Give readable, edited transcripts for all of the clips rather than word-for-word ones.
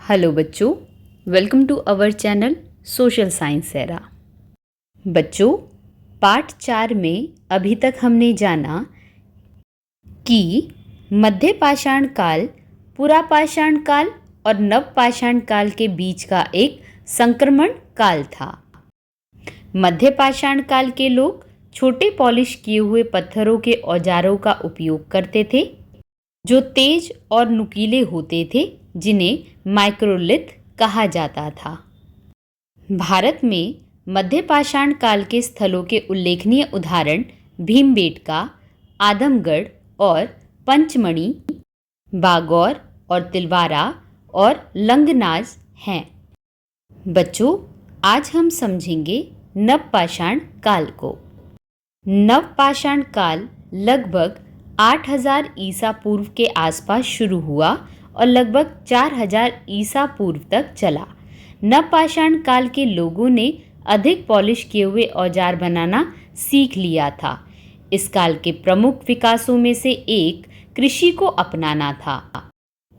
Hello बच्चों, welcome to our channel social science era. बच्चों, पाठ 4 में अभी तक हमने जाना कि मध्य पाषाण काल, पुरापाषाण काल और नवपाषाण काल के बीच का एक संक्रमण काल था। मध्य पाषाण काल के लोग छोटे पॉलिश किए हुए पत्थरों के औजारों का उपयोग करते थे जो तेज और नुकीले होते थे, जिन्हें माइक्रोलिथ कहा जाता था। भारत में मध्य पाषाण काल के स्थलों के उल्लेखनीय उदाहरण भीमबेटका, आदमगढ़ और पंचमढ़ी, बागौर और तिलवारा और लंगनाज हैं। बच्चों, आज हम समझेंगे नवपाषाण काल को। नवपाषाण काल लगभग 8000 ईसा पूर्व के आसपास शुरू हुआ और लगभग 4000 ईसा पूर्व तक चला। नवपाषाण काल के लोगों ने अधिक पॉलिश किए हुए औजार बनाना सीख लिया था। इस काल के प्रमुख विकासों में से एक कृषि को अपनाना था।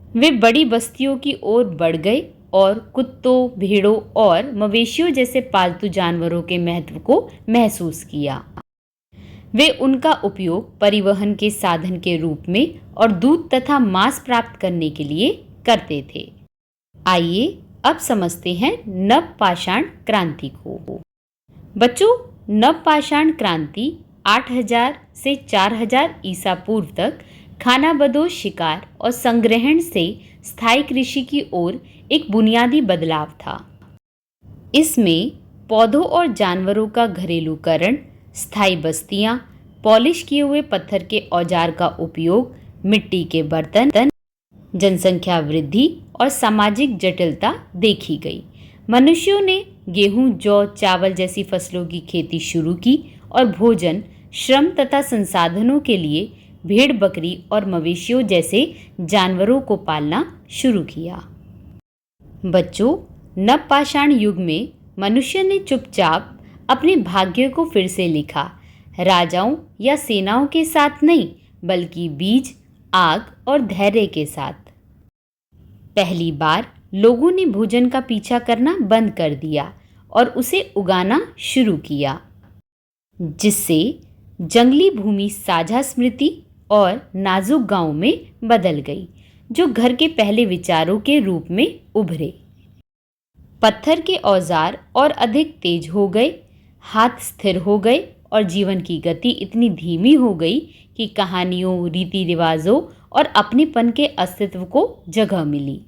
वे बड़ी बस्तियों की ओर बढ़ गए और कुत्तों, भेड़ों और मवेशियों जैसे पालतू जानवरों के महत्व को महसूस किया। वे उनका उपयोग परिवहन के साधन के रूप में और दूध तथा मांस प्राप्त करने के लिए करते थे। आइए अब समझते हैं नवपाषाण क्रांति को। बच्चों, नवपाषाण क्रांति 8000 से 4000 ईसा पूर्व तक खानाबदोश शिकार और संग्रहण से स्थायी कृषि की ओर एक बुनियादी बदलाव था। इसमें पौधों और जानवरों का घरेलूकरण, स्थायी बस्तियां, पॉलिश किए हुए पत्थर के औजार का उपयोग, मिट्टी के बर्तन, जनसंख्या वृद्धि और सामाजिक जटिलता देखी गई। मनुष्यों ने गेहूं, जौ, चावल जैसी फसलों की खेती शुरू की और भोजन, श्रम तथा संसाधनों के लिए भेड़, बकरी और मवेशियों जैसे जानवरों को पालना शुरू किया। बच्चों, नवपाषाण युग में मनुष्य ने चुपचाप अपने भाग्य को फिर से लिखा, राजाओं या सेनाओं के साथ नहीं, बल्कि बीज, आग और धैर्य के साथ। पहली बार लोगों ने भोजन का पीछा करना बंद कर दिया और उसे उगाना शुरू किया, जिससे जंगली भूमि साझा स्मृति और नाजुक गांव में बदल गई, जो घर के पहले विचारों के रूप में उभरे। पत्थर के औजार और अधिक तेज हो गए, हाथ स्थिर हो गए और जीवन की गति इतनी धीमी हो गई कि कहानियों, रीति रिवाजों और अपनेपन के अस्तित्व को जगह मिली।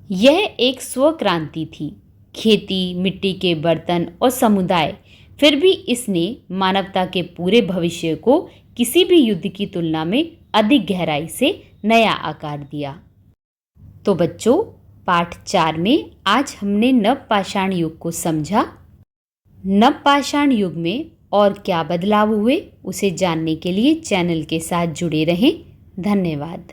यह एक स्व क्रांति थी। खेती, मिट्टी के बर्तन और समुदाय, फिर भी इसने मानवता के पूरे भविष्य को किसी भी युद्ध की तुलना में अधिक गहराई से नया आकार दिया। तो बच्चों, पाठ 4 में आज हमने नवपाषाण युग को समझा। नवपाषाण युग में और क्या बदलाव हुए, उसे जानने के लिए चैनल के साथ जुड़े रहें। धन्यवाद।